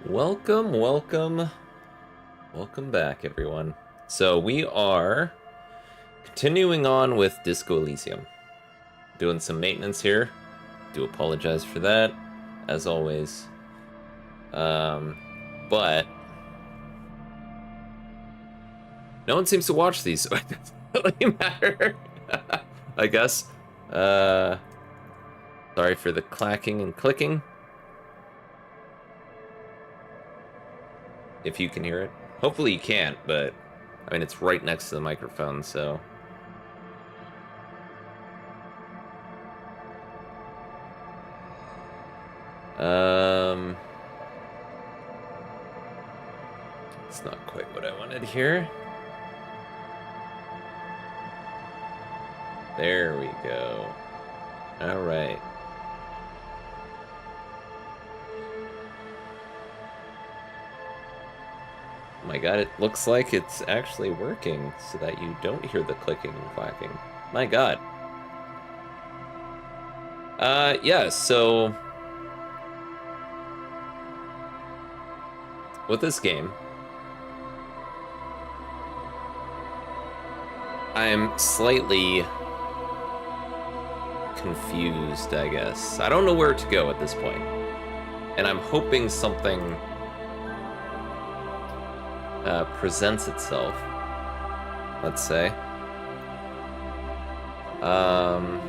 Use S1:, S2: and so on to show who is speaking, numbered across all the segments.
S1: Welcome, welcome, welcome back, everyone. So we are continuing on with Disco Elysium. Doing some maintenance here. Do apologize for that, as always. But no one seems to watch these, so it doesn't really matter. I guess. Sorry for the clacking and clicking. If you can hear it. Hopefully you can't, but I mean, it's right next to the microphone, so. It's not quite what I wanted here. There we go. All right. Oh my god, it looks like it's actually working so that you don't hear the clicking and clacking. My god. Yeah, so with this game, I'm slightly confused, I guess. I don't know where to go at this point. And I'm hoping something presents itself, let's say. Hold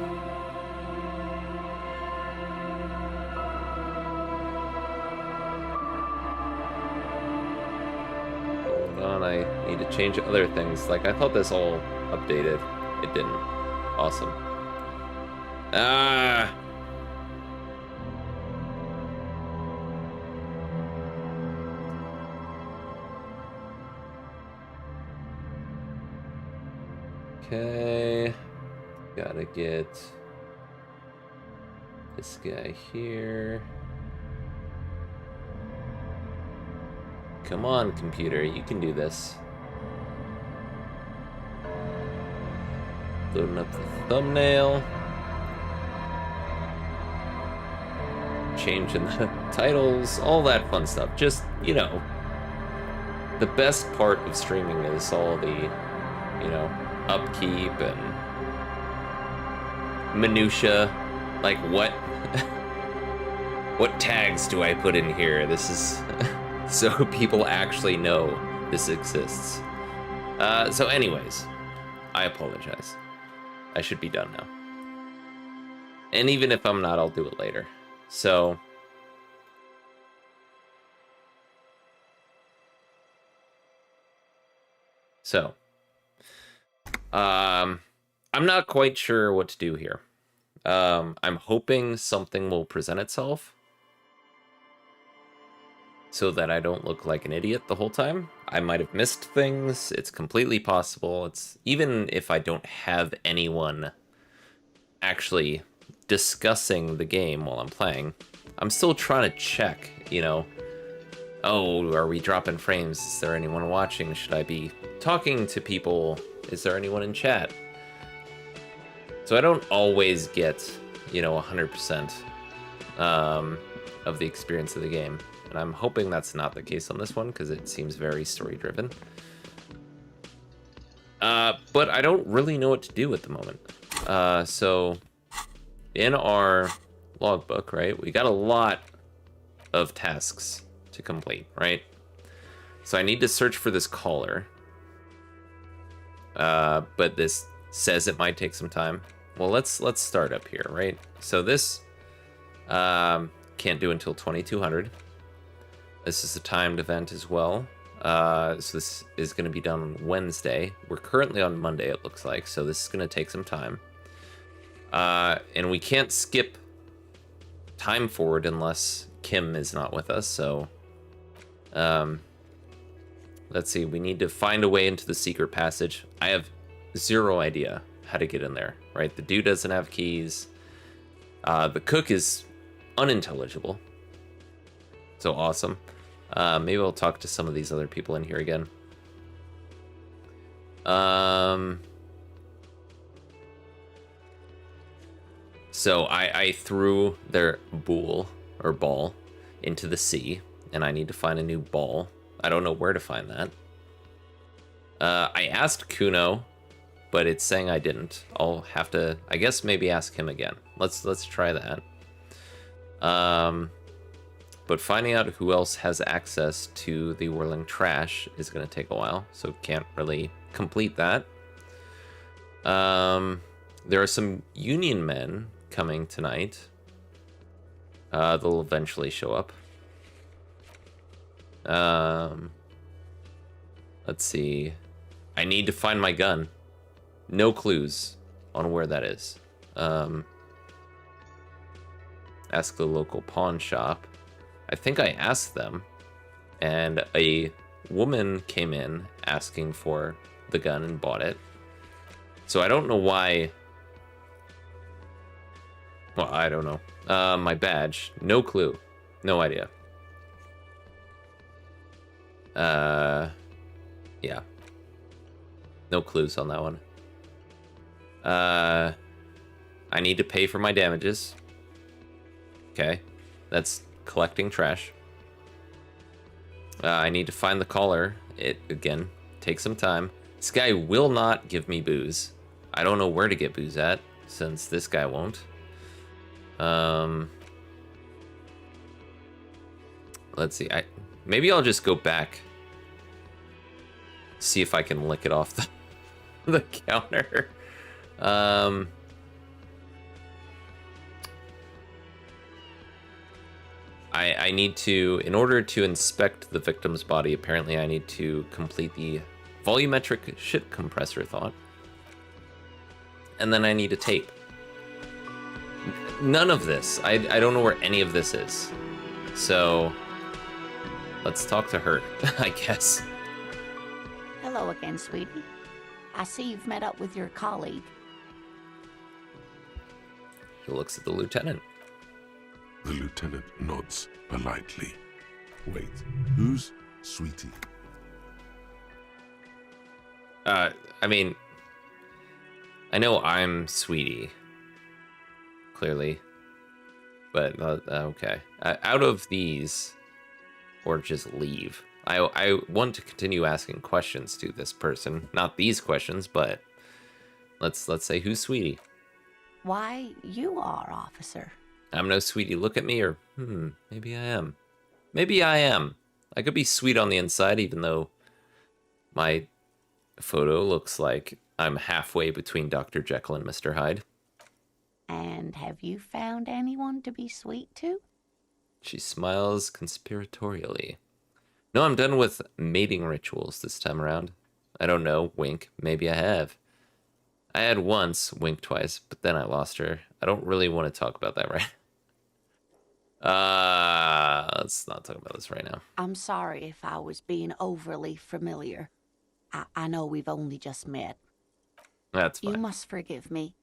S1: on, I need to change other things. Like, I thought this all updated. It didn't. Awesome. Ah! Okay, gotta get this guy here. Come on, computer, you can do this. Loading up the thumbnail. Changing the titles, all that fun stuff. Just, you know, the best part of streaming is all the, you know, upkeep and minutia, like what what tags do I put in here? This is so people actually know this exists. So anyways, I apologize. I should be done now. And even if I'm not, I'll do it later. So I'm not quite sure what to do here. I'm hoping something will present itself so that I don't look like an idiot the whole time. I might have missed things. It's completely possible. It's even if I don't have anyone actually discussing the game while I'm playing, I'm still trying to check, you know, oh, are we dropping frames? Is there anyone watching? Should I be talking to people? Is there anyone in chat? So I don't always get, you know, 100% of the experience of the game. And I'm hoping that's not the case on this one, because it seems very story-driven. But I don't really know what to do at the moment. So in our logbook, right, we got a lot of tasks to complete, right? So I need to search for this caller. But this says it might take some time. Well, let's start up here, right? So this can't do until 2200. This is a timed event as well. So this is going to be done on Wednesday. We're currently on Monday, it looks like, so this is going to take some time. And we can't skip time forward unless Kim is not with us, so let's see, we need to find a way into the secret passage. I have zero idea how to get in there, right? The dude doesn't have keys. The cook is unintelligible. So awesome. Maybe I'll talk to some of these other people in here again. So I threw their ball into the sea. and I need to find a new ball. I don't know where to find that. I asked Kuno, but it's saying I didn't. I'll have to, I guess, maybe ask him again. Let's try that. But finding out who else has access to the whirling trash is going to take a while, so can't really complete that. There are some union men coming tonight. They'll eventually show up. Let's see. I need to find my gun. No clues on where that is. Ask the local pawn shop. I think I asked them, and a woman came in asking for the gun and bought it. So I don't know why. Well, I don't know. My badge. No clue. No idea. Yeah. No clues on that one. I need to pay for my damages. Okay. That's collecting trash. I need to find the caller. It, again, takes some time. This guy will not give me booze. I don't know where to get booze at, since this guy won't. Let's see. Maybe I'll just go back. See if I can lick it off the counter. I need to, in order to inspect the victim's body, apparently I need to complete the volumetric shit compressor thought. And then I need a tape. None of this. I don't know where any of this is. So, let's talk to her, I guess.
S2: Hello again, sweetie. I see you've met up with your colleague.
S1: He looks at the lieutenant.
S3: The lieutenant nods politely. Wait, who's Sweetie?
S1: I mean, I know I'm Sweetie, clearly, but okay. Out of these, or just leave. I want to continue asking questions to this person, not these questions, but let's say who's Sweetie.
S2: Why, you are, officer.
S1: I'm no Sweetie. Look at me, or maybe I am. Maybe I am. I could be sweet on the inside, even though my photo looks like I'm halfway between Dr. Jekyll and Mr. Hyde.
S2: And have you found anyone to be sweet to?
S1: She smiles conspiratorially. No, I'm done with mating rituals this time around. I don't know, wink, maybe I have. I had once, wink twice, but then I lost her. I don't really want to talk about that right. Let's not talk about this right now.
S2: I'm sorry if I was being overly familiar. I know we've only just met.
S1: That's fine.
S2: You must forgive me.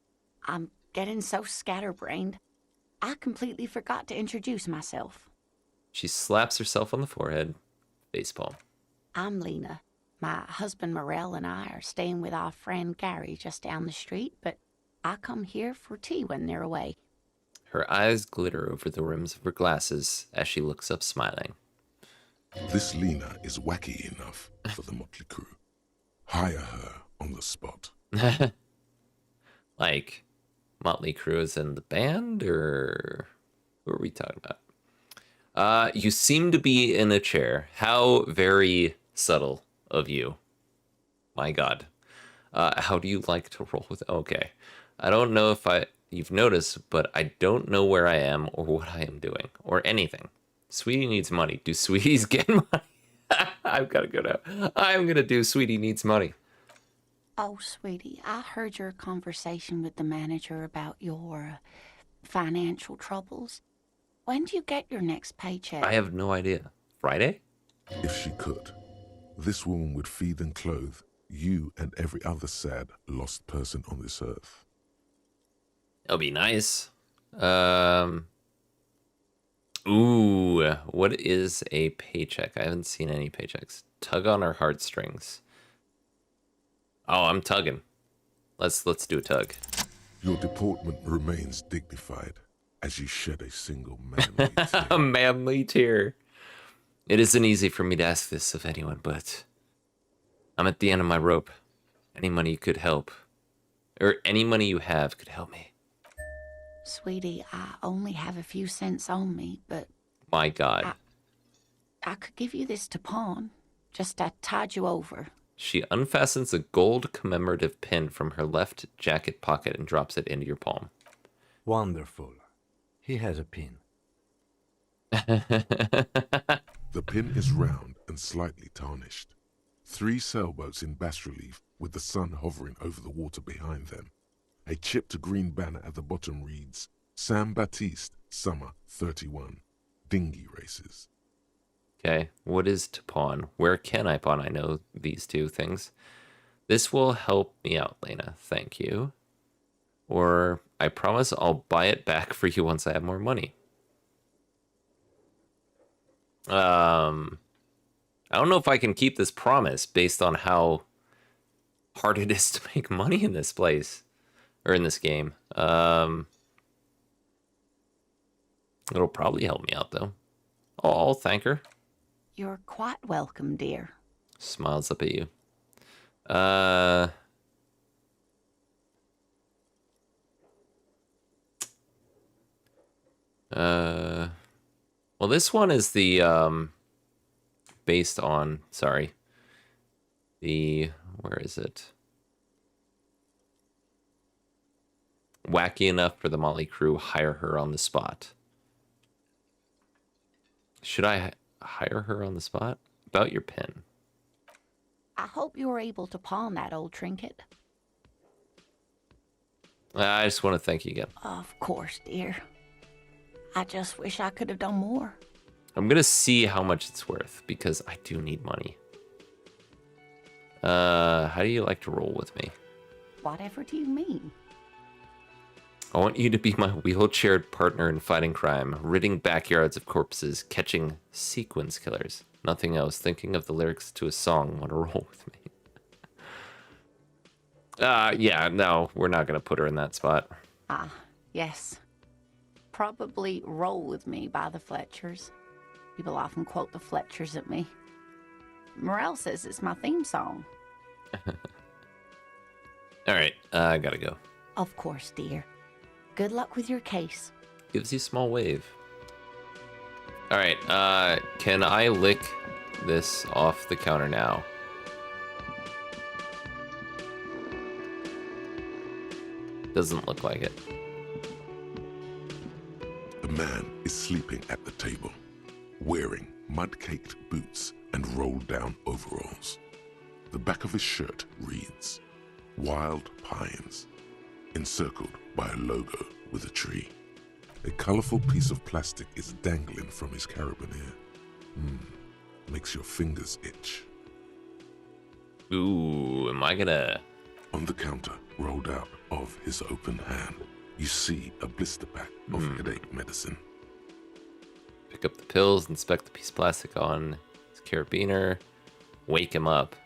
S2: I'm getting so scatterbrained. I completely forgot to introduce myself.
S1: She slaps herself on the forehead. Baseball.
S2: I'm Lena. My husband Morel and I are staying with our friend Gary just down the street, but I come here for tea when they're away.
S1: Her eyes glitter over the rims of her glasses as she looks up smiling.
S3: This Lena is wacky enough for the Motley Crew. Hire her on the spot.
S1: Like, Motley Crue is in the band, or who are we talking about? You seem to be in a chair. How very subtle of you. My God. How do you like to roll with... Okay. I don't know if you've noticed, but I don't know where I am or what I am doing or anything. Sweetie needs money. Do sweeties get money? I've got to go now. I'm going to do Sweetie needs money.
S2: Oh, sweetie, I heard your conversation with the manager about your financial troubles. When do you get your next paycheck?
S1: I have no idea. Friday?
S3: If she could, this woman would feed and clothe you and every other sad, lost person on this earth.
S1: That'll be nice. Ooh, what is a paycheck? I haven't seen any paychecks. Tug on her heartstrings. Oh, I'm tugging. Let's do a tug.
S3: Your deportment remains dignified as you shed a single manly tear.
S1: A manly tear. It isn't easy for me to ask this of anyone, but I'm at the end of my rope. Any money you could help, or any money you have could help me.
S2: Sweetie, I only have a few cents on me, but
S1: My God.
S2: I could give you this to pawn. Just to tide you over.
S1: She unfastens a gold commemorative pin from her left jacket pocket and drops it into your palm.
S4: Wonderful. He has a pin.
S3: The pin is round and slightly tarnished. 3 sailboats in bas-relief with the sun hovering over the water behind them. A chipped green banner at the bottom reads, Sam Baptiste, Summer 31, Dinghy Races.
S1: Okay, what is to pawn? Where can I pawn? I know these 2 things. This will help me out, Lena. Thank you. Or I promise I'll buy it back for you once I have more money. I don't know if I can keep this promise based on how hard it is to make money in this place. Or in this game. It'll probably help me out, though. I'll thank her.
S2: You're quite welcome, dear.
S1: Smiles up at you. Well, this one is the, based on, sorry. Where is it? Wacky enough for the Motley Crew, hire her on the spot. Should I hire her on the spot? About your pin.
S2: I hope you're able to pawn that old trinket.
S1: I just want to thank you again.
S2: Of course, dear. I just wish I could have done more.
S1: I'm going to see how much it's worth, because I do need money. How do you like to roll with me?
S2: Whatever do you mean?
S1: I want you to be my wheelchaired partner in fighting crime, ridding backyards of corpses, catching sequence killers. Nothing else. Thinking of the lyrics to a song. Want to roll with me? Yeah, no, we're not going to put her in that spot.
S2: Yes. Probably Roll With Me by the Fletchers. People often quote the Fletchers at me. Morel says it's my theme song.
S1: All right, I gotta go.
S2: Of course, dear. Good luck with your case.
S1: Gives you small wave. All right, can I lick this off the counter now? Doesn't look like it.
S3: A man is sleeping at the table, wearing mud-caked boots and rolled-down overalls. The back of his shirt reads, Wild Pines, encircled by a logo with a tree. A colorful piece of plastic is dangling from his carabiner. Makes your fingers itch.
S1: Ooh, am I gonna...
S3: On the counter, rolled out of his open hand, you see a blister pack of headache medicine.
S1: Pick up the pills, inspect the piece of plastic on his carabiner, wake him up.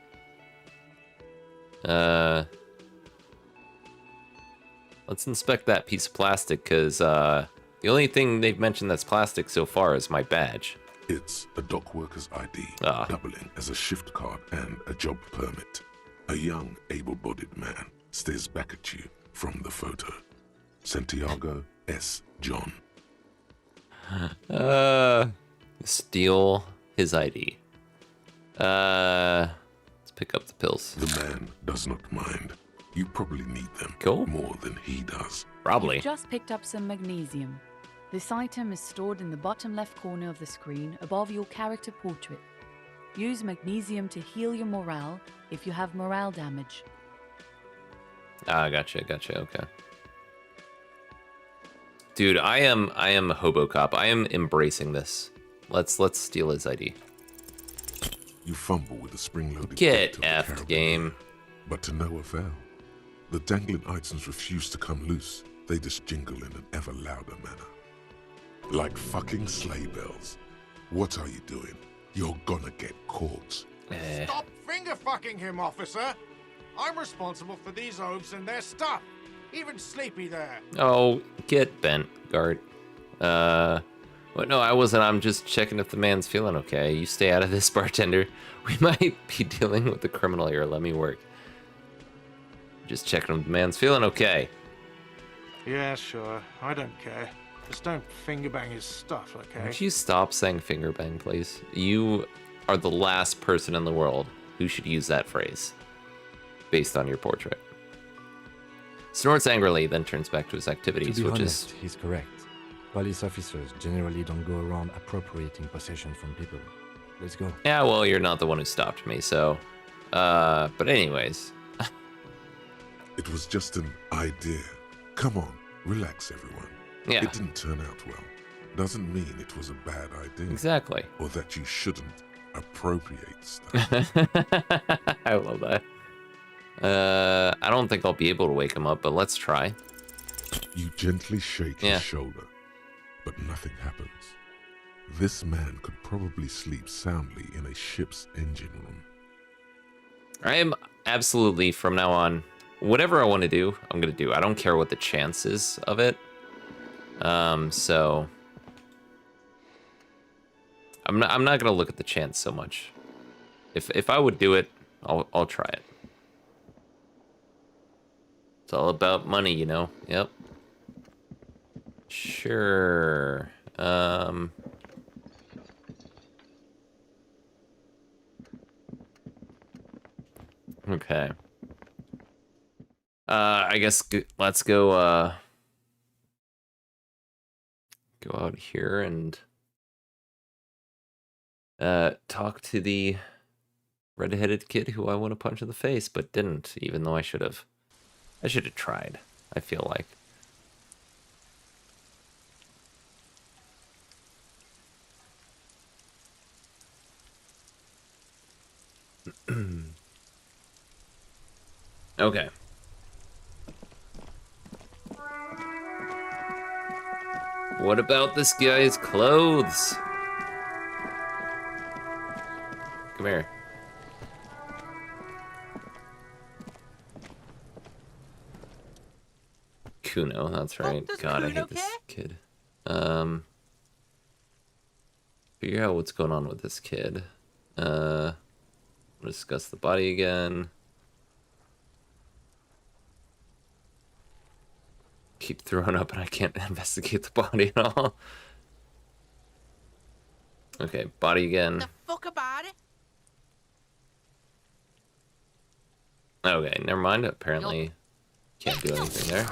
S1: Let's inspect that piece of plastic, because the only thing they've mentioned that's plastic so far is my badge.
S3: It's a dock worker's ID, doubling as a shift card and a job permit. A young, able-bodied man stares back at you from the photo. Santiago S. John.
S1: Steal his ID. Let's pick up the pills.
S3: The man does not mind. You probably need them more than he does.
S1: Probably.
S5: You've just picked up some magnesium. This item is stored in the bottom left corner of the screen above your character portrait. Use magnesium to heal your morale if you have morale damage.
S1: Gotcha, okay. Dude, I am a hobo cop. I am embracing this. Let's steal his ID.
S3: You fumble with the spring-loaded
S1: Get effed, game.
S3: But to no avail. The dangling items refuse to come loose. They just jingle in an ever louder manner. Like fucking sleigh bells. What are you doing? You're gonna get caught.
S6: Stop finger-fucking him, officer! I'm responsible for these oafs and their stuff. Even Sleepy there.
S1: Oh, get bent, guard. What? No, I wasn't. I'm just checking if the man's feeling okay. You stay out of this, bartender. We might be dealing with a criminal here. Let me work. Just checking if the man's feeling okay.
S6: Yeah, sure. I don't care. Just don't finger bang his stuff, okay?
S1: Would you stop saying finger bang, please? You are the last person in the world who should use that phrase based on your portrait. Snorts angrily, then turns back to his activities,
S4: To be
S1: which
S4: honest,
S1: is...
S4: he's correct. Police officers generally don't go around appropriating possession from people. Let's go.
S1: Yeah, well, you're not the one who stopped me, so... but anyways.
S3: It was just an idea. Come on, relax, everyone.
S1: Yeah.
S3: It didn't turn out well. Doesn't mean it was a bad idea.
S1: Exactly.
S3: Or that you shouldn't appropriate stuff.
S1: I love that. I don't think I'll be able to wake him up, but let's try.
S3: You gently shake
S1: Yeah.
S3: his shoulder, but nothing happens. This man could probably sleep soundly in a ship's engine room.
S1: I am absolutely, from now on, whatever I want to do, I'm going to do. I don't care what the chances of it. So... I'm not going to look at the chance so much. If I would do it, I'll try it. It's all about money, you know? Yep. Sure. Okay. I guess let's go out here and talk to the red-headed kid who I want to punch in the face, but didn't, even though I should have. I should have tried, I feel like. Okay. What about this guy's clothes? Come here. Kuno, that's right. God, I hate this kid. Figure out what's going on with this kid. We'll discuss the body again. Keep throwing up and I can't investigate the body at all. Okay, body again.
S7: The fuck about it?
S1: Okay, never mind. Apparently can't do anything there.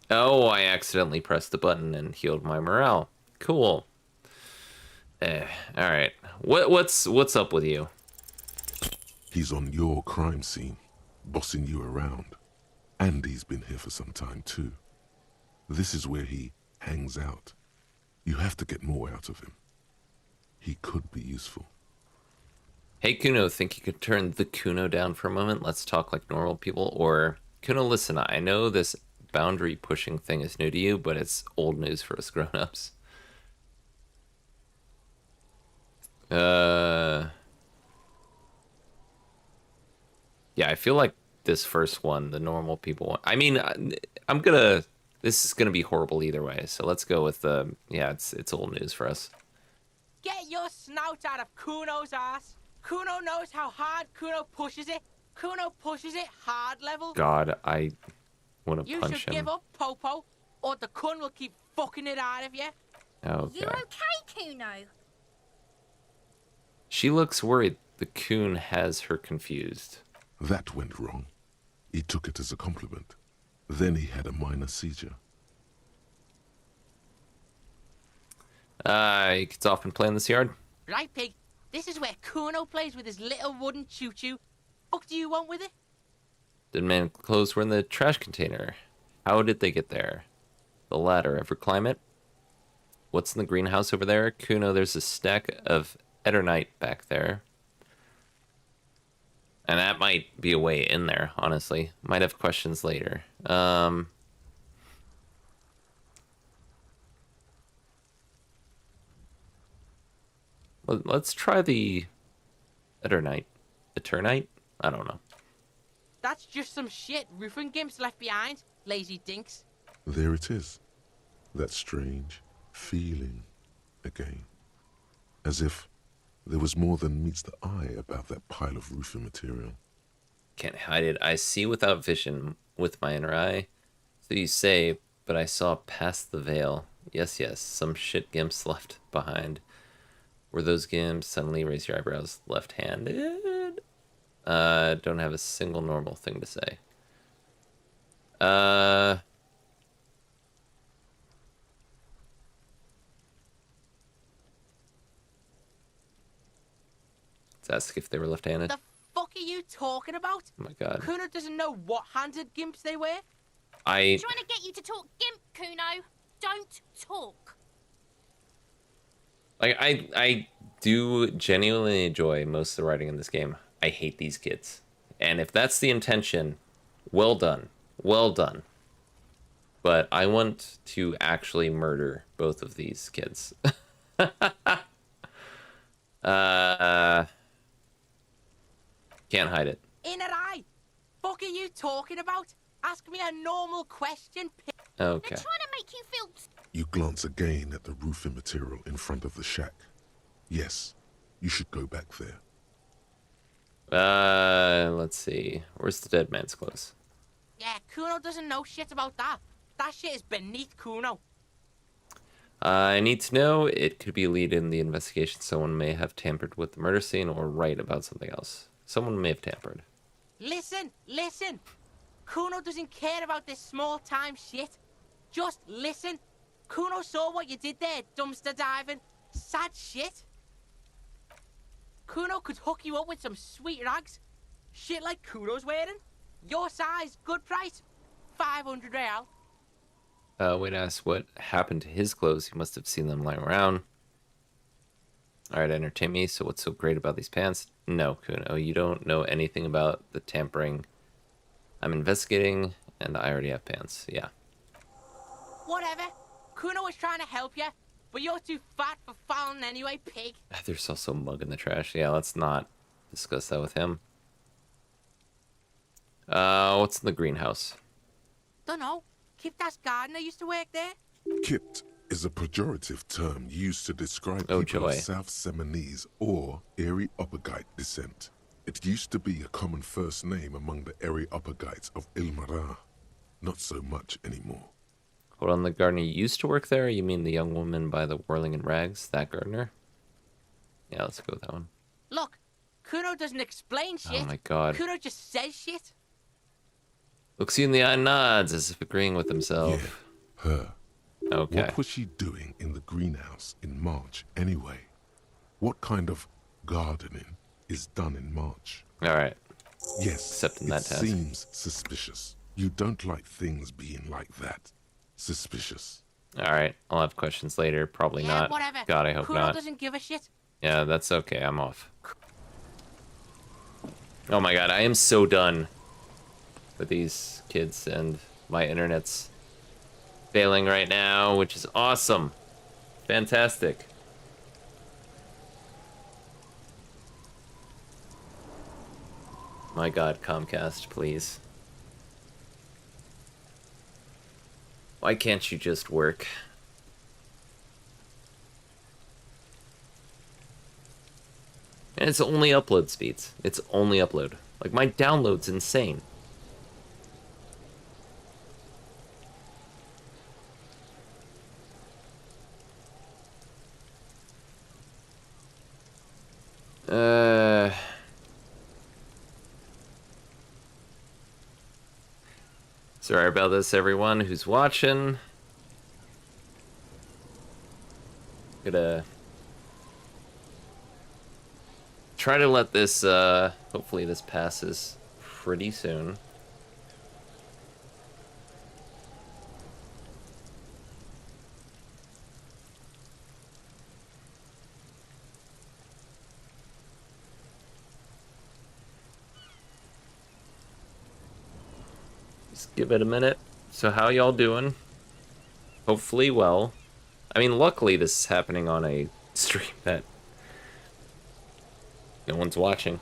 S1: Oh, I accidentally pressed the button and healed my morale. Cool. Alright. What's up with you?
S3: He's on your crime scene, bossing you around. And he's been here for some time too. This is where he hangs out. You have to get more out of him. He could be useful.
S1: Hey Kuno, think you could turn the Kuno down for a moment? Let's talk like normal people. Or, Kuno, listen, I know this boundary pushing thing is new to you, but it's old news for us grown-ups. Yeah, I feel like this first one, the normal people one. I mean, this is gonna be horrible either way. So let's go with yeah, it's old news for us.
S7: Get your snout out of Kuno's ass. Kuno knows how hard Kuno pushes it. Kuno pushes it hard level.
S1: God, I want to
S7: You
S1: punch
S7: should
S1: him.
S7: give up, Popo, or the Kun will keep fucking it out of you.
S1: Okay.
S8: You okay, Kuno?
S1: She looks worried. The Kun has her confused.
S3: That went wrong. He took it as a compliment. Then he had a minor seizure.
S1: He gets off and play in this yard.
S7: Right, pig? This is where Kuno plays with his little wooden choo-choo. What do you want with it?
S1: Dead man clothes were in the trash container. How did they get there? The ladder. Ever climb it? What's in the greenhouse over there? Kuno, there's a stack of Eternite back there. And that might be a way in there, honestly. Might have questions later. Let's try the Eternite. Eternite? I don't know.
S7: That's just some shit roofing gimps left behind. Lazy dinks.
S3: There it is. that strange feeling again. As if there was more than meets the eye about that pile of roofing material.
S1: Can't hide it. I see without vision with my inner eye. So you say, but I saw past the veil. Yes, yes, some shit gimps left behind. Were those gimps? Suddenly raise your eyebrows. Left-handed? Don't have a single normal thing to say. Let's ask if they were left-handed.
S7: The fuck are you talking about?
S1: Oh my god.
S7: Kuno doesn't know what handed gimps they were.
S1: I
S8: Trying to get you to talk gimp, Kuno. Don't talk.
S1: like I do genuinely enjoy most of the writing in this game. I hate these kids. And if that's the intention, well done. Well done. But I want to actually murder both of these kids. Can't hide it.
S7: Inner eye. Fuck are you talking about? Ask me a normal question.
S1: Okay.
S8: They're trying to make you feel...
S3: You glance again at the roofing material in front of the shack. Yes, you should go back there.
S1: Let's see. Where's the dead man's clothes?
S7: Yeah, Kuno doesn't know shit about that. That shit is beneath Kuno.
S1: I need to know. It could be a lead in the investigation. Someone may have tampered with the murder scene or write about something else. Someone may have tampered.
S7: Listen, listen. Kuno doesn't care about this small-time shit. Just listen. Kuno saw what you did there, dumpster diving. Sad shit. Kuno could hook you up with some sweet rags. Shit like Kuno's wearing. Your size, good price. 500 real.
S1: Wait, ask what happened to his clothes. You must have seen them lying around. Alright, entertain me. So what's so great about these pants? No, Kuno, you don't know anything about the tampering. I'm investigating, and I already have pants. Yeah.
S7: Whatever. Kuno was trying to help you, but you're too fat for fouling anyway, pig.
S1: There's also a mug in the trash. Yeah, let's not discuss that with him. What's in the greenhouse?
S7: Dunno. Kiptas gardener used to work there.
S3: Kipt is a pejorative term used to describe
S1: Oh,
S3: people of
S1: joy.
S3: South Seminese or Areopagite descent. It used to be a common first name among the Areopagites of Ilmara. Not so much anymore.
S1: Hold on, the gardener used to work there? You mean the young woman by the whirling in rags? That gardener? Yeah, let's go with that one.
S7: Look, Kuno doesn't explain shit.
S1: Oh my god.
S7: Kuno just says shit.
S1: Looks you in the eye and nods as if agreeing with himself.
S3: Yeah, her.
S1: Okay.
S3: What was she doing in the greenhouse in March anyway? What kind of gardening is done in March?
S1: Alright.
S3: Yes,
S1: Accepting that
S3: it
S1: task.
S3: seems suspicious. You don't like things being like that. Suspicious.
S1: Alright. I'll have questions later. Probably
S7: Yeah,
S1: not.
S7: whatever.
S1: God, I hope
S7: Kuno
S1: not.
S7: doesn't give a shit.
S1: Yeah, that's okay. I'm off. Oh my god, I am so done with these kids, and my internet's failing right now, which is awesome. Fantastic. My god, Comcast, please. Why can't you just work? And it's only upload speeds. It's only upload. Like, my download's insane. Sorry about this, everyone who's watching. Gonna try to let this, hopefully this passes pretty soon. Just give it a minute. So how y'all doing? Hopefully well. I mean, luckily this is happening on a stream that no one's watching.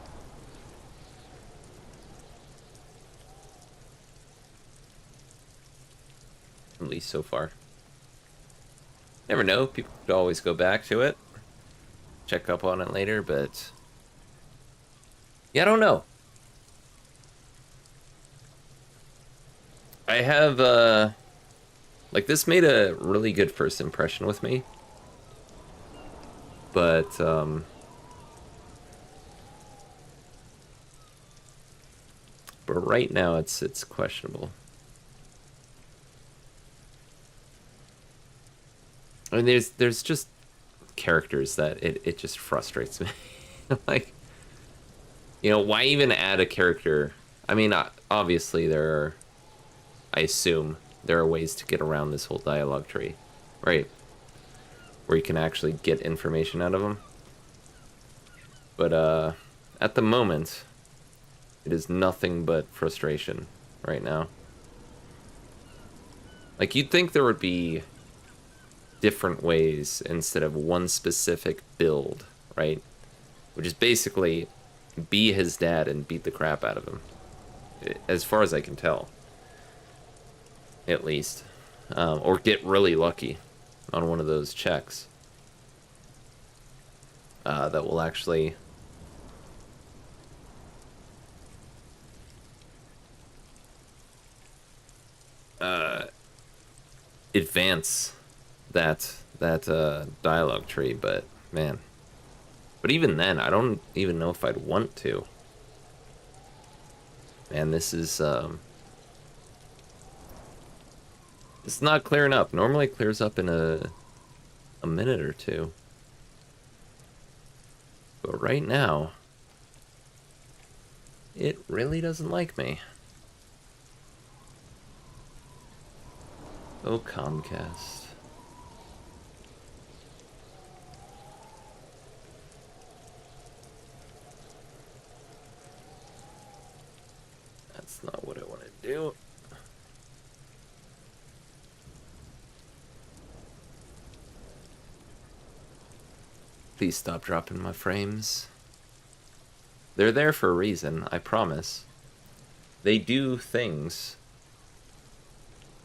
S1: At least so far. Never know. People could always go back to it, check up on it later, but yeah, I don't know. I have like this made a really good first impression with me, but right now it's questionable. I mean, there's just characters that it just frustrates me. Like, you know, why even add a character? I mean, obviously I assume there are ways to get around this whole dialogue tree, right? Where you can actually get information out of them. But at the moment, it is nothing but frustration right now. Like, you'd think there would be different ways instead of one specific build, right? Which is basically be his dad and beat the crap out of him. As far as I can tell. At least. Or get really lucky on one of those checks. That will actually... advance that dialogue tree, but man. But even then, I don't even know if I'd want to. Man, this is it's not clearing up. Normally it clears up in a minute or two. But right now, it really doesn't like me. Oh, Comcast. That's not what I want to do. Please stop dropping my frames. They're there for a reason, I promise. They do things.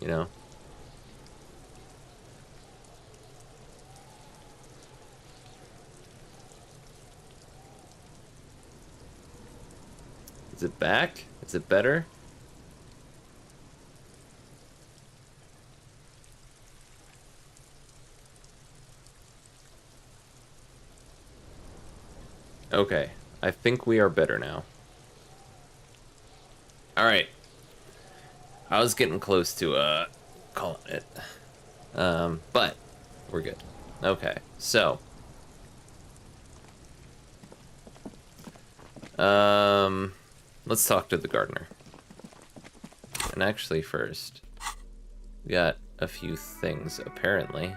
S1: You know? Is it back? Is it better? Okay, I think we are better now. Alright. I was getting close to calling it. But we're good. Okay, so let's talk to the gardener. And actually first, we got a few things apparently.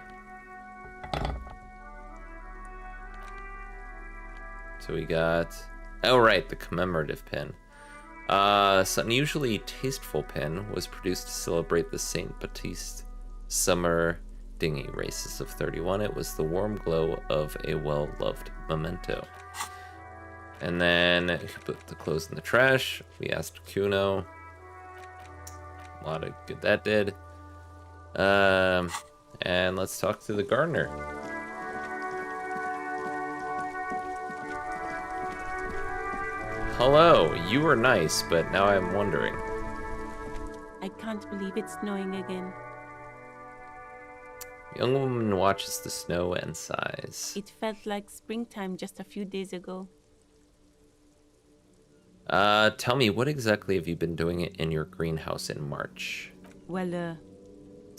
S1: So we got, oh right, the commemorative pin. This unusually tasteful pin was produced to celebrate the Saint Baptiste summer dinghy races of 31. It was the warm glow of a well-loved memento. And then he put the clothes in the trash. We asked Kuno. A lot of good that did. And let's talk to the gardener. Hello, you were nice, but now I'm wondering.
S9: I can't believe it's snowing again.
S1: Young woman watches the snow and sighs.
S9: It felt like springtime just a few days ago.
S1: Tell me, what exactly have you been doing in your greenhouse in March?
S9: Well,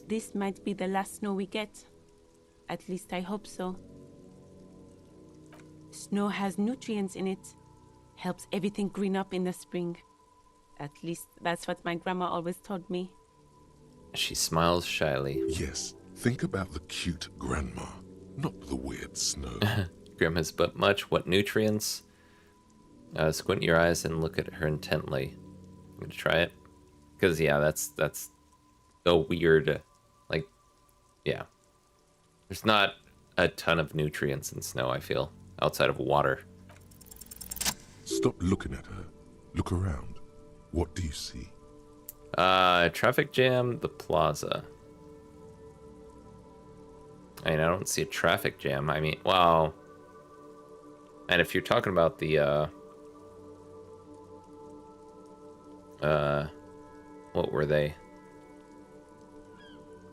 S9: this might be the last snow we get. At least I hope so. Snow has nutrients in it. Helps everything green up in the spring. At least that's what my grandma always told me.
S1: She smiles shyly.
S3: Yes, think about the cute grandma, not the weird snow.
S1: Grim has but much. What nutrients? Squint your eyes and look at her intently. I'm gonna try it. Because, yeah, that's a weird, like, yeah. There's not a ton of nutrients in snow, I feel, outside of water.
S3: Stop looking at her. Look around. What do you see?
S1: Traffic jam, the plaza. I mean, I don't see a traffic jam. I mean, well... And if you're talking about the, what were they?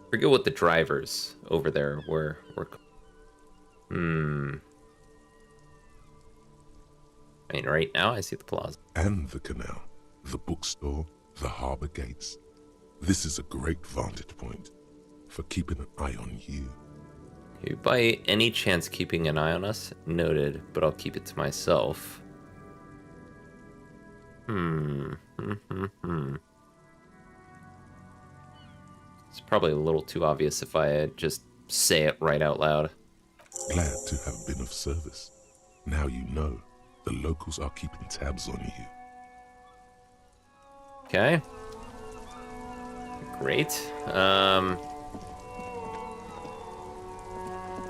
S1: Forget what the drivers over there were. I mean, right now I see the plaza.
S3: And the canal, the bookstore, the harbor gates. This is a great vantage point for keeping an eye on you.
S1: You by any chance keeping an eye on us? Noted, but I'll keep it to myself. It's probably a little too obvious if I just say it right out loud.
S3: Glad to have been of service. Now you know the locals are keeping tabs on you.
S1: Okay. Great.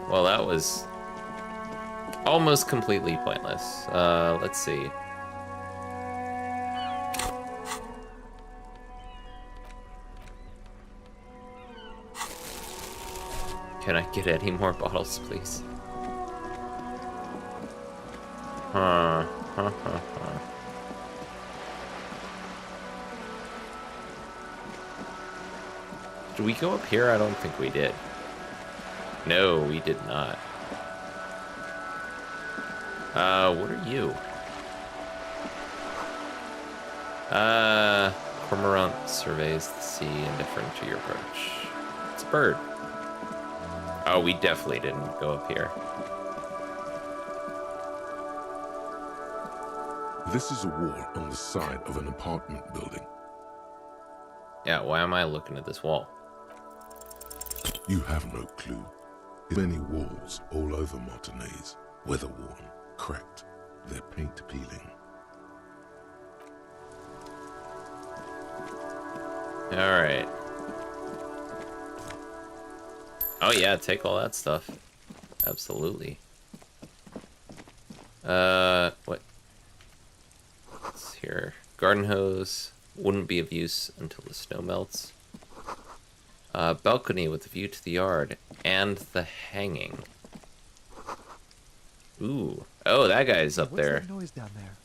S1: Well, that was almost completely pointless. Let's see. Can I get any more bottles, please? Did we go up here? I don't think we did. No, we did not. What are you? Cormorant surveys the sea, indifferent to your approach. It's a bird. Oh, we definitely didn't go up here.
S3: This is a wall on the side of an apartment building.
S1: Yeah, why am I looking at this wall?
S3: You have no clue. Many walls all over Martinez, weather-worn, cracked, their paint peeling.
S1: Alright. Oh yeah, take all that stuff. Absolutely. What? What's here? Garden hose. Wouldn't be of use until the snow melts. Balcony with a view to the yard. And the hanging. Ooh. Oh, that guy's up there.
S10: What's that noise down there?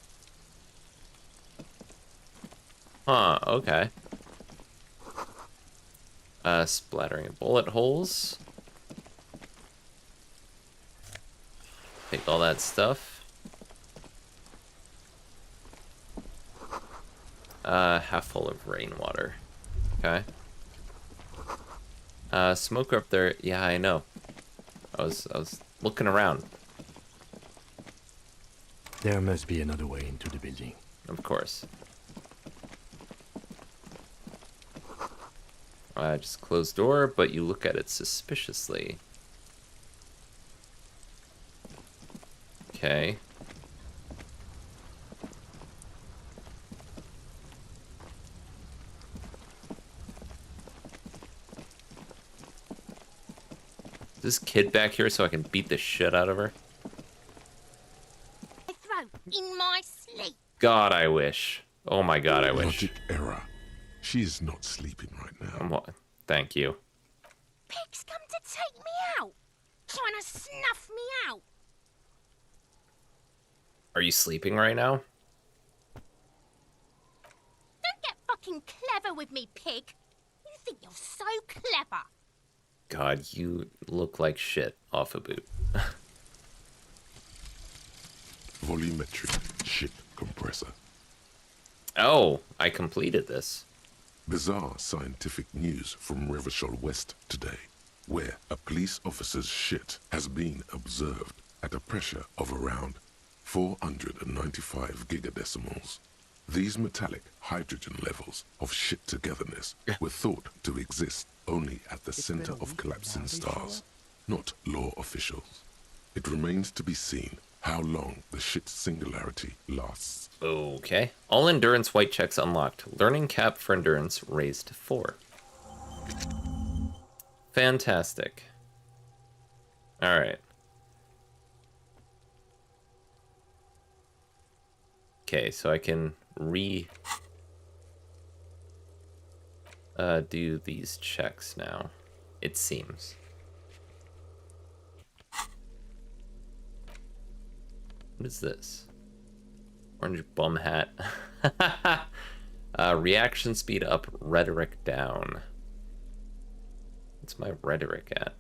S1: Huh, okay. Splattering of bullet holes. Take all that stuff. Half full of rainwater. Okay. Smoker up there. Yeah, I know. I was looking around.
S4: There must be another way into the building.
S1: Of course. Just close door, but you look at it suspiciously. Okay. Is this kid back here so I can beat the shit out of her?
S8: Throat in my sleep.
S1: God, I wish. Oh my God, I wish.
S3: Logic error. She is not sleeping right now.
S1: Thank you.
S8: Pig's come to take me out. Trying to snuff me out.
S1: Are you sleeping right now?
S8: Don't get fucking clever with me, pig. You think you're so clever.
S1: God, you look like shit off a boot.
S3: Volumetric ship compressor.
S1: Oh, I completed this.
S3: Bizarre scientific news from Revachol West today, where a police officer's shit has been observed at a pressure of around 495 gigadecimals. These metallic hydrogen levels of shit togetherness were thought to exist only at the center of collapsing stars, not law officials. It remains to be seen how long the shit singularity lasts.
S1: Okay. All endurance white checks unlocked. Learning cap for endurance raised to 4. Fantastic. Alright. Okay, so I can do these checks now, it seems. What is this? Orange bum hat. Reaction speed up, rhetoric down. What's my rhetoric at?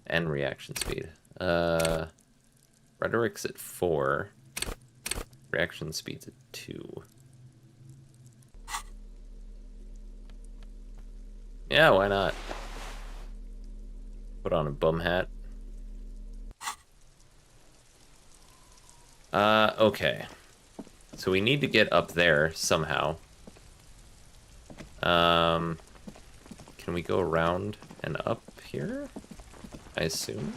S1: And reaction speed. Rhetoric's at 4. Reaction speed's at 2. Yeah, why not? Put on a bum hat. Okay. So we need to get up there somehow. Can we go around and up here? I assume.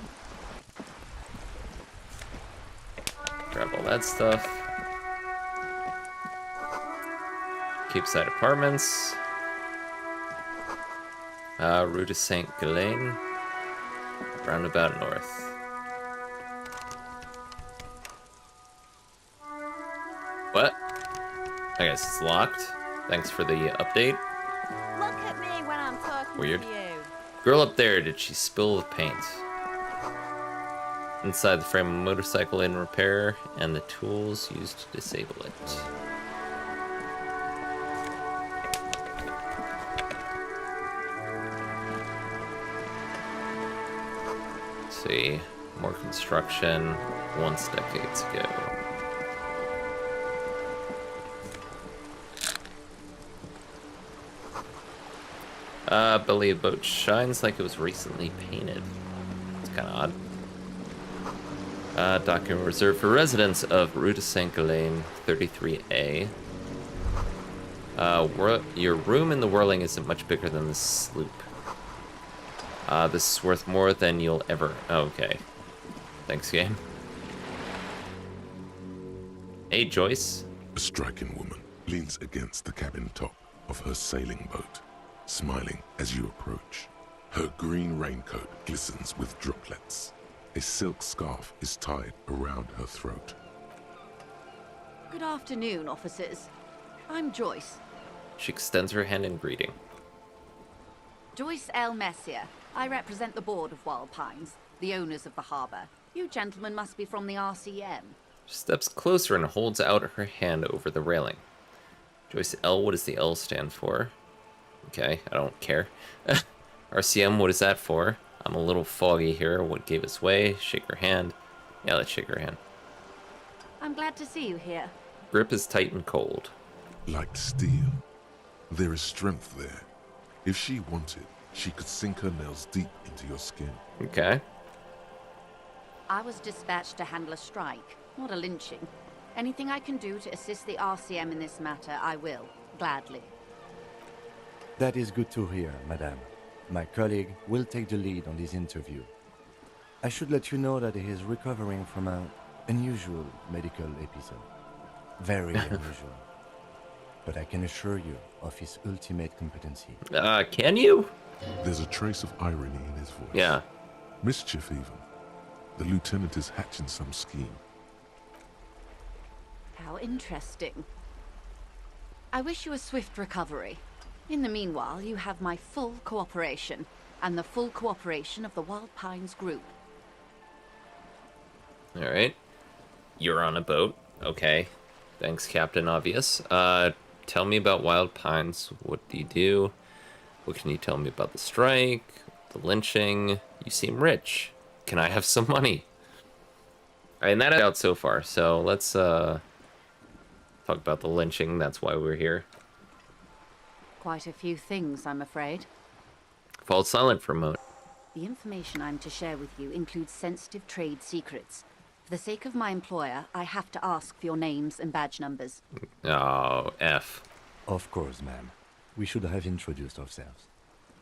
S1: Grab all that stuff. Keepside Apartments. Rue de Saint Ghislaine. Roundabout north. What? I guess it's locked. Thanks for the update.
S2: Look at me when I'm talking
S1: Weird.
S2: to you.
S1: Girl up there, did she spill the paint? Inside the frame of a motorcycle in repair, and the tools used to disable it. Let's see, more construction, once decades ago. Belly of boat shines like it was recently painted. It's kind of odd. Document reserved for residents of Rue de Saint Ghislaine, 33A. Your room in the Whirling isn't much bigger than the sloop. This is worth more than you'll ever... Oh, okay. Thanks, game. Hey, Joyce.
S3: A striking woman leans against the cabin top of her sailing boat, smiling as you approach. Her green raincoat glistens with droplets. A silk scarf is tied around her throat.
S2: Good afternoon, officers. I'm Joyce.
S1: She extends her hand in greeting.
S2: Joyce L. Messier. I represent the board of Wild Pines, the owners of the harbor. You gentlemen must be from the RCM.
S1: She steps closer and holds out her hand over the railing. Joyce L, what does the L stand for? Okay, I don't care. RCM, what is that for? I'm a little foggy here. What gave us way? Shake her hand. Yeah, let's shake her hand.
S2: I'm glad to see you here.
S1: Grip is tight and cold.
S3: Like steel, there is strength there. If she wanted, she could sink her nails deep into your skin.
S1: Okay.
S2: I was dispatched to handle a strike, not a lynching. Anything I can do to assist the RCM in this matter, I will, gladly.
S4: That is good to hear, madame. My colleague will take the lead on this interview. I should let you know that he is recovering from an unusual medical episode. Very unusual. But I can assure you of his ultimate competency.
S1: Can you?
S3: There's a trace of irony in his voice.
S1: Yeah.
S3: Mischief, even. The lieutenant is hatching some scheme.
S2: How interesting. I wish you a swift recovery. In the meanwhile, you have my full cooperation, and the full cooperation of the Wild Pines group.
S1: Alright. You're on a boat. Okay. Thanks, Captain Obvious. Tell me about Wild Pines. What do you do? What can you tell me about the strike? The lynching? You seem rich. Can I have some money? Alright, and that's out so far, so let's, talk about the lynching. That's why we're here.
S2: Quite a few things, I'm afraid.
S1: Fall silent for a moment.
S2: The information I'm to share with you includes sensitive trade secrets. For the sake of my employer, I have to ask for your names and badge numbers.
S1: Oh, F.
S4: Of course, ma'am. We should have introduced ourselves.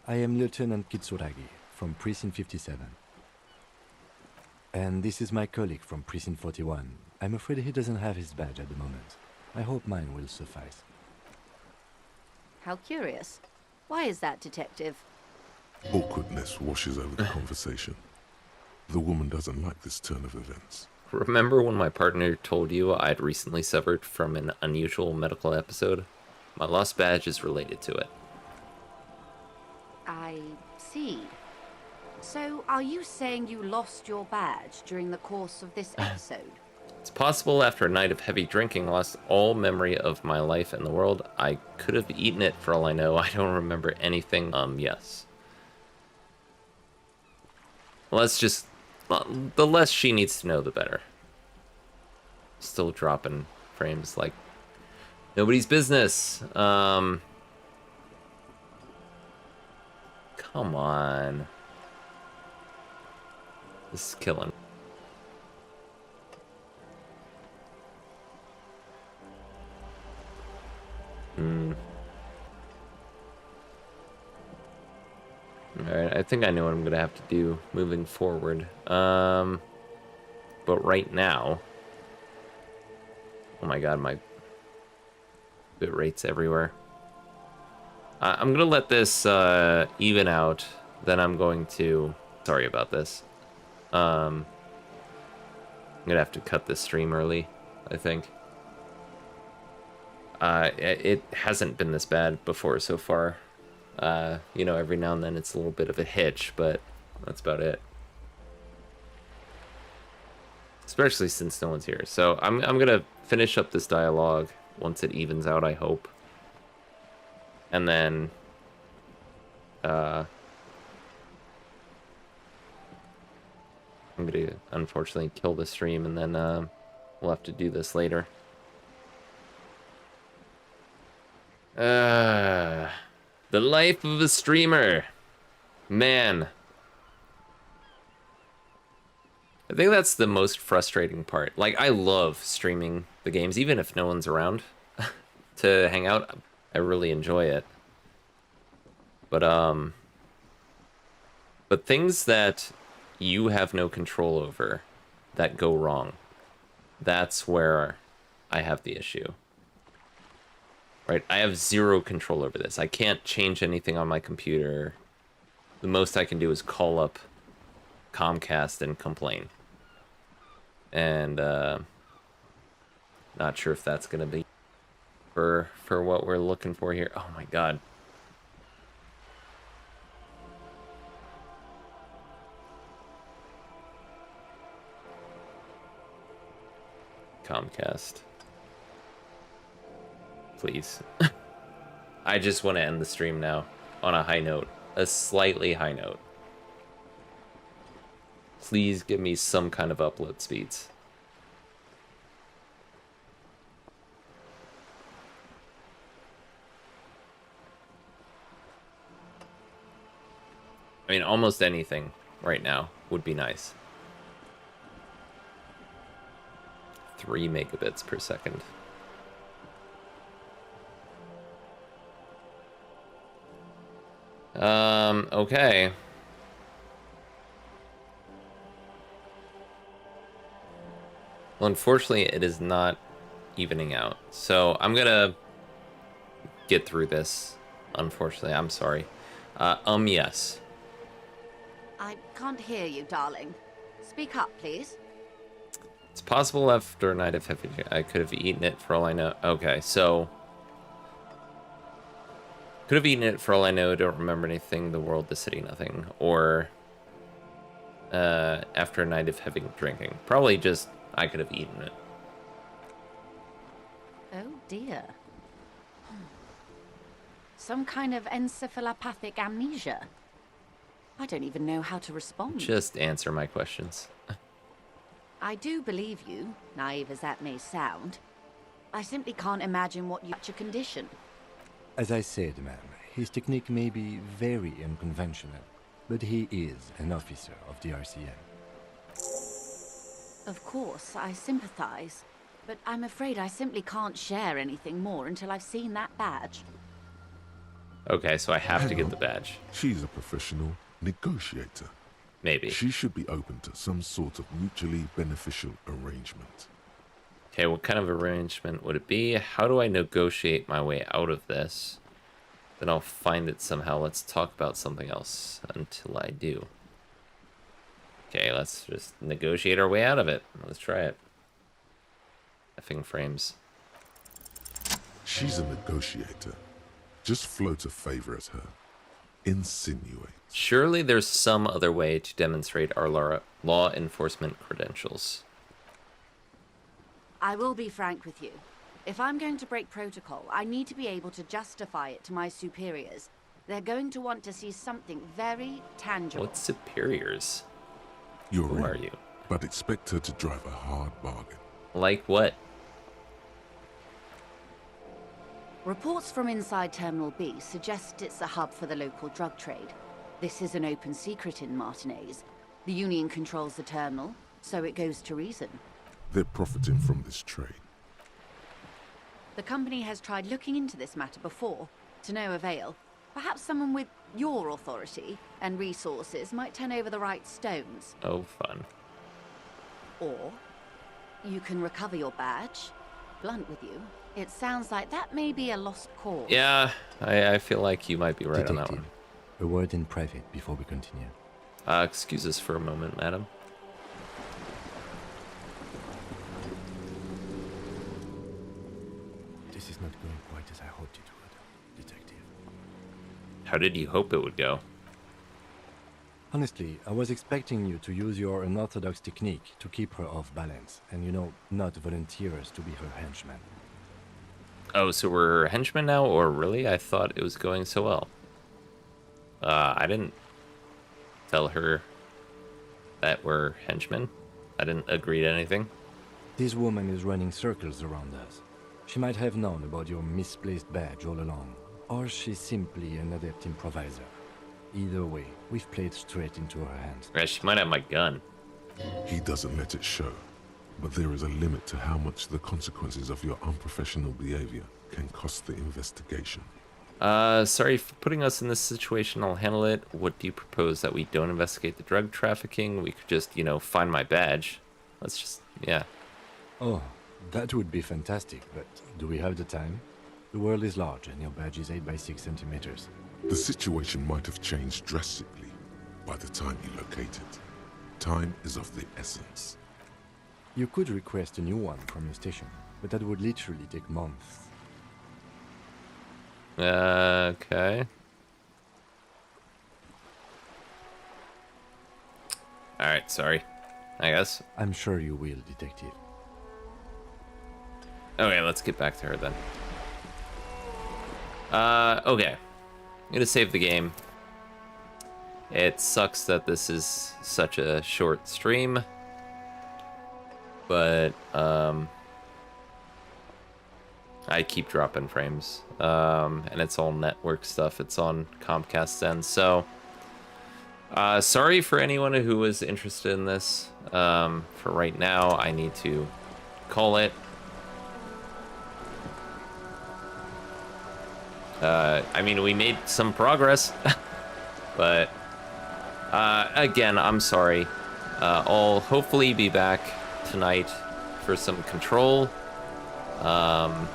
S4: I am Lieutenant Kitsuragi from Precinct 57. And this is my colleague from Precinct 41. I'm afraid he doesn't have his badge at the moment. I hope mine will suffice.
S2: How curious. Why is that, Detective?
S3: Awkwardness washes over the conversation. The woman doesn't like this turn of events.
S1: Remember when my partner told you I'd recently suffered from an unusual medical episode? My lost badge is related to it.
S2: I see. So, are you saying you lost your badge during the course of this episode?
S1: It's possible after a night of heavy drinking, lost all memory of my life and the world. I could have eaten it for all I know. I don't remember anything. Yes. Let's just... the less she needs to know, the better. Still dropping frames like nobody's business. Come on. This is killing. Alright, I think I know what I'm gonna have to do moving forward. But right now... Oh my god, my bit rate's everywhere. I'm gonna let this even out. Then I'm going to... Sorry about this. I'm gonna have to cut this stream early, I think. It hasn't been this bad before so far. You know, every now and then it's a little bit of a hitch, but that's about it. Especially since no one's here. So I'm gonna finish up this dialogue once it evens out, I hope. And then I'm gonna unfortunately kill the stream, and then we'll have to do this later. The life of a streamer. Man. I think that's the most frustrating part. Like, I love streaming the games, even if no one's around to hang out. I really enjoy it. But things that you have no control over that go wrong, that's where I have the issue. Right, I have zero control over this. I can't change anything on my computer. The most I can do is call up Comcast and complain. And not sure if that's gonna be for what we're looking for here. Oh my god. Comcast. Please. I just want to end the stream now on a high note. A slightly high note. Please give me some kind of upload speeds. I mean, almost anything right now would be nice. 3 megabits per second. Okay. Well, unfortunately, it is not evening out. So I'm gonna get through this. Unfortunately, I'm sorry. Yes.
S2: I can't hear you, darling. Speak up, please.
S1: It's possible after a night of heavy... I could have eaten it for all I know. Okay, so... Could have eaten it for all I know, don't remember anything, the world, the city, nothing. Or... after a night of heavy drinking. Probably just, I could have eaten it.
S2: Oh dear. Some kind of encephalopathic amnesia. I don't even know how to respond.
S1: Just answer my questions.
S2: I do believe you, naive as that may sound. I simply can't imagine what such a condition.
S4: As I said, ma'am, his technique may be very unconventional, but he is an officer of the RCM.
S2: Of course, I sympathize, but I'm afraid I simply can't share anything more until I've seen that badge.
S1: Okay, so I have to get the badge.
S3: She's a professional negotiator.
S1: Maybe.
S3: She should be open to some sort of mutually beneficial arrangement.
S1: Okay, what kind of arrangement would it be? How do I negotiate my way out of this? Then I'll find it somehow. Let's talk about something else until I do. Okay, let's just negotiate our way out of it. Let's try it. Effing frames.
S3: She's a negotiator. Just float a favor at her. insinuates.
S1: Surely there's some other way to demonstrate our law enforcement credentials.
S2: I will be frank with you. If I'm going to break protocol, I need to be able to justify it to my superiors. They're going to want to see something very tangible.
S1: What superiors?
S3: You're
S1: Who
S3: in,
S1: are you?
S3: but expect her to drive a hard bargain.
S1: Like what?
S2: Reports from inside Terminal B suggest it's a hub for the local drug trade. This is an open secret in Martinez. The Union controls the terminal, so it goes to reason.
S3: They're profiting from this trade.
S2: The company has tried looking into this matter before, to no avail. Perhaps someone with your authority and resources might turn over the right stones.
S1: Oh, fun.
S2: Or you can recover your badge. Blunt with you, it sounds like that may be a lost cause.
S1: Yeah, I feel like you might be right on that one.
S4: A word in private before we continue.
S1: Excuse us for a moment, madam.
S4: This is not going quite as I hoped it would, Detective.
S1: How did you hope it would go?
S4: Honestly, I was expecting you to use your unorthodox technique to keep her off balance, and not volunteer us to be her henchmen.
S1: Oh, so we're henchmen now, or really? I thought it was going so well. I didn't tell her that we're henchmen. I didn't agree to anything.
S4: This woman is running circles around us. She might have known about your misplaced badge all along, or she's simply an adept improviser. Either way, we've played straight into her hands.
S1: Yeah, she might have my gun.
S3: He doesn't let it show, but there is a limit to how much the consequences of your unprofessional behavior can cost the investigation.
S1: Sorry for putting us in this situation. I'll handle it. What do you propose? That we don't investigate the drug trafficking? We could just, find my badge. Let's just, yeah.
S4: Oh, that would be fantastic, but do we have the time? The world is large, and your badge is 8 by 6 centimeters.
S3: The situation might have changed drastically by the time you locate it. Time is of the essence.
S4: You could request a new one from your station, but that would literally take months.
S1: Okay. Alright, sorry. I guess.
S4: I'm sure you will, Detective.
S1: Okay, let's get back to her then. Okay. I'm gonna save the game. It sucks that this is such a short stream. But, I keep dropping frames. And it's all network stuff. It's on Comcast end. So, sorry for anyone who was interested in this. For right now, I need to call it. I mean, we made some progress, but again, I'm sorry. I'll hopefully be back tonight for some control, and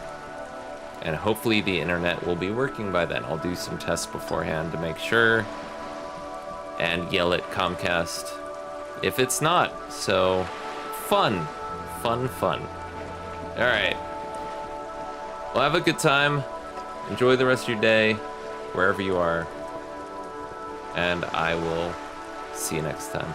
S1: hopefully the internet will be working by then. I'll do some tests beforehand to make sure, and yell at Comcast if it's not. So, fun. All right. Well, have a good time. Enjoy the rest of your day, wherever you are. And I will see you next time.